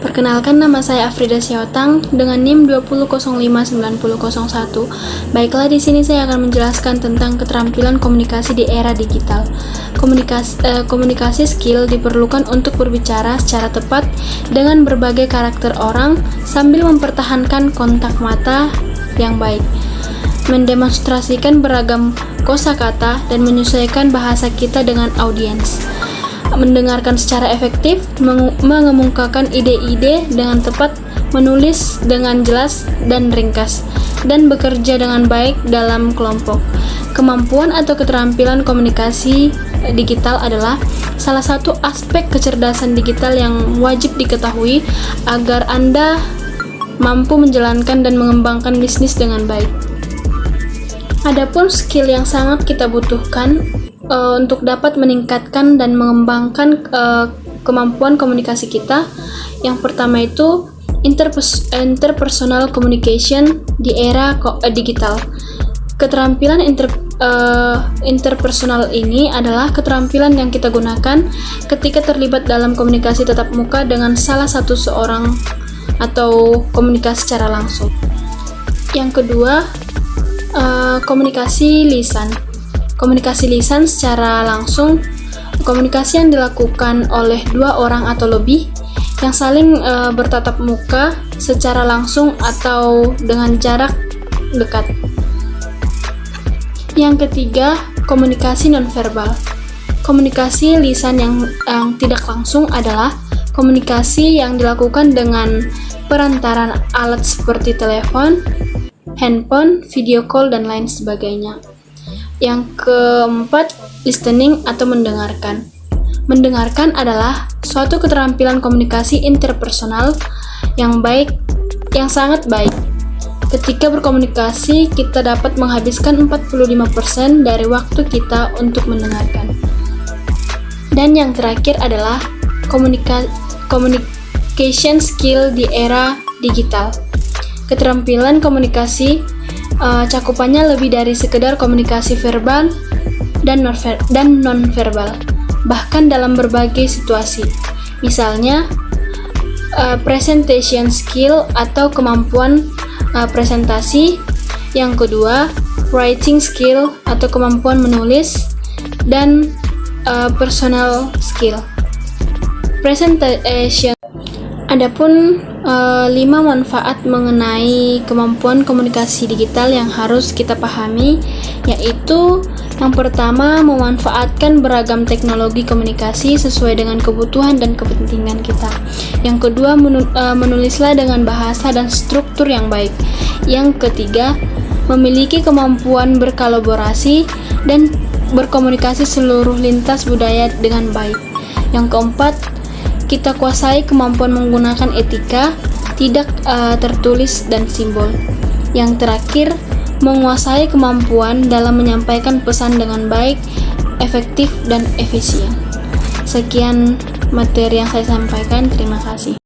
Perkenalkan, nama saya Afrida Siotang dengan NIM 20059001. Baiklah, di sini saya akan menjelaskan tentang keterampilan komunikasi di era digital. Komunikasi skill diperlukan untuk berbicara secara tepat dengan berbagai karakter orang sambil mempertahankan kontak mata yang baik, mendemonstrasikan beragam kosakata dan menyesuaikan bahasa kita dengan audiens, mendengarkan secara efektif, mengemukakan ide-ide dengan tepat, menulis dengan jelas dan ringkas, dan bekerja dengan baik dalam kelompok. Kemampuan atau keterampilan komunikasi digital adalah salah satu aspek kecerdasan digital yang wajib diketahui agar Anda mampu menjalankan dan mengembangkan bisnis dengan baik. Adapun skill yang sangat kita butuhkan untuk dapat meningkatkan dan mengembangkan kemampuan komunikasi kita. Yang pertama itu interpersonal communication di era digital. Keterampilan interpersonal ini adalah keterampilan yang kita gunakan ketika terlibat dalam komunikasi tatap muka dengan salah satu seorang atau komunikasi secara langsung. Yang kedua, komunikasi lisan. Komunikasi lisan secara langsung, komunikasi yang dilakukan oleh dua orang atau lebih yang saling bertatap muka secara langsung atau dengan jarak dekat. Yang ketiga, komunikasi nonverbal. Komunikasi lisan yang tidak langsung adalah komunikasi yang dilakukan dengan perantaran alat seperti telepon, handphone, video call, dan lain sebagainya. Yang keempat, listening atau mendengarkan. Mendengarkan adalah suatu keterampilan komunikasi interpersonal yang sangat baik. Ketika berkomunikasi, kita dapat menghabiskan 45% dari waktu kita untuk mendengarkan. Dan yang terakhir adalah communication skill di era digital. Keterampilan komunikasi cakupannya lebih dari sekedar komunikasi verbal dan non-verbal, bahkan dalam berbagai situasi. Misalnya, presentation skill atau kemampuan presentasi. Yang kedua, writing skill atau kemampuan menulis, dan personal skill. Presentation. Adapun 5 manfaat mengenai kemampuan komunikasi digital yang harus kita pahami, yaitu yang pertama, memanfaatkan beragam teknologi komunikasi sesuai dengan kebutuhan dan kepentingan kita. Yang kedua, menulislah dengan bahasa dan struktur yang baik. Yang ketiga, memiliki kemampuan berkolaborasi dan berkomunikasi seluruh lintas budaya dengan baik. Yang keempat, kita kuasai kemampuan menggunakan etika, tidak tertulis, dan simbol. Yang terakhir, menguasai kemampuan dalam menyampaikan pesan dengan baik, efektif, dan efisien. Sekian materi yang saya sampaikan. Terima kasih.